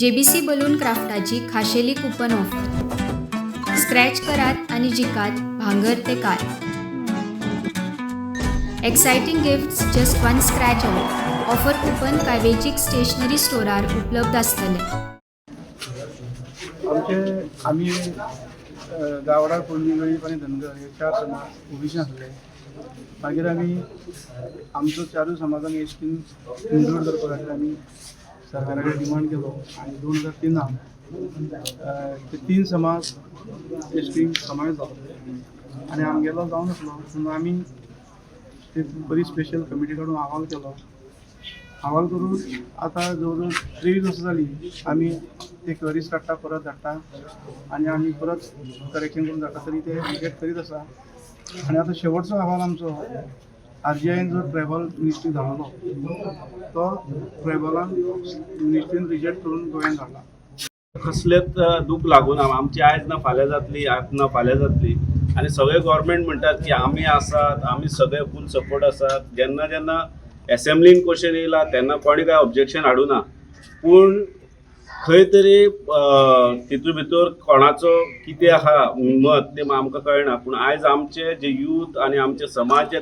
JBC balloon क्राफ्टाची खाशेली coupon offer. Scratch करात आणि जिकात भांगर ते car. Exciting gifts just one scratch away. Offer coupon काय वेंचीक स्टेशनरी स्टोरार उपलब्ध आसतले. आम्ही गावडा कोळी गळीप आणि धनगर हे 4 समाज ओबीसी आसले. मागीर आमी आमचो 4 समाजांक एसटीन इन्क्लूड करपा खातीर आमी सरकारा कडेन डिमांड केलो आनी 2003 ते 3 समाज एसटीन समावेश जालो आनी आमगेलो जावन आसलो. पूण आमी ते बरी स्पेशल कमिटी काडून अहवाल केलो. अहवाल करून आतां जवळ जवळ 23 वर्सां जालीं आमी ते क्वरीज काडटा परत धाडटा आनी आमी परत करेक्शन करून धाडटा तरी ते रिजेक्ट करीत आसा. आनी आतां शेवटचो अहवाल आमचो RGIन जो ट्रॅव्हल मिनिस्ट्री धाडलो तो ट्रॅव्हलान मिनिस्ट्रीन रिजेक्ट करून गोंयान धाडला. कसलेच दूख लागून आमची आयज ना फाल्यां जातली आज ना फाल्यां जातली आनी सगळे गव्हर्मेंट म्हणटात की आमी आसात आमी सगळे फूल सपोर्ट आसात. जेन्ना जेन्ना एसेंब्लीन क्वेश्चन येयला तेन्ना कोणी काय ऑब्जेक्शन हाडूं ना. पूण खंय तरी तितून भितर कोणाचो कितें आहा मत तें आमकां कळना. पूण आयज आमचे जे यूथ आनी आमचे समाज जे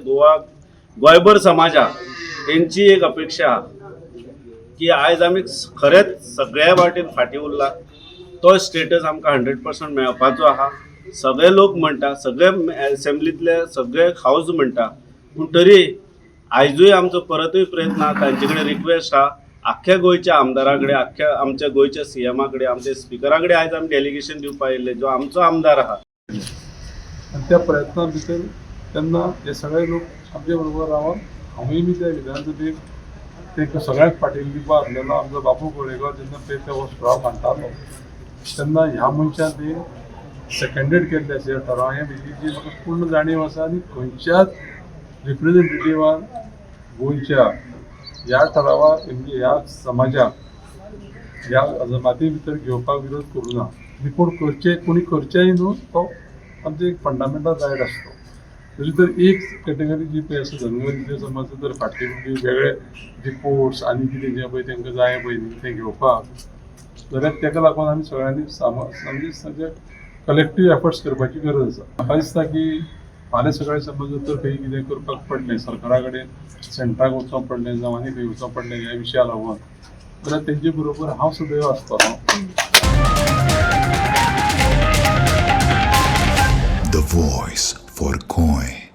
गोंयभर समाज आहा तेंची एक अपेक्षा आहा की आयज आमी खरेंच सगळ्या वाटेन फाटीं उरला. तो स्टेटस आमकां 100% मेळपाचो आहा. सगळे लोक म्हणटा सगळे एसेंब्लीतले सगळे हाऊस म्हणटा. पूण तरी आयजूय आमचो परतूय प्रयत्न आहा. तांचे कडेन रिक्वेस्ट आहा आख्ख्या गोंयच्या आमदारा कडेन आख्ख्या आमच्या गोंयच्या CMा कडेन आमच्या स्पिकरा कडेन आयज आमी डेलिगेशन दिवपाक येयल्ले जो आमचो आमदार आहा. आनी त्या प्रयत्ना भितर तेन्ना हे सगळे लोक आमचे बरोबर रावन हांवूय बी त्या विधानसभेक ते सगळ्याक फाटील दिवपा आसलेलो. आमचो बापू कोळेकर जेन्ना ते हो स्ट्रॉ मांडटालो तेन्ना ह्या मनशान ते सेकंडेड केल्ले अशें थाराव हे जी म्हाका पूर्ण जाणीव आसा. आनी खंयच्याच रिप्रेझेंटेटिव्हान गोंयच्या ह्या थारावाक म्हणजे ह्या समाजाक ह्या जमाती भितर घेवपाक विरोध करूं ना. आनी कोण करचे कोणी करचेय न्हू तो आमचो एक फंडामेंटल रायट आसता. तरी तर एक कॅटेगरी जी पळय आसा धनगर समाज जर फाटली वेगळे जे पोर्ट्स आनी कितें जें पळय तांकां जाय पळय तें घेवपाक जाल्यार ताका लागून आमी सगळ्यांनी म्हणजे कलेक्टीव एफर्ट्स करपाची गरज आसा. म्हाका दिसता की फाल्यां सकाळीं समज जर खंय कितें करपाक पडलें सरकारा कडेन सेंट्राक वचों पडलें जावं आनी खंय वचों पडलें ह्या विशया लागून जाल्यार तेंचे बरोबर हांव सदैव आसतलों. The voice for Goy.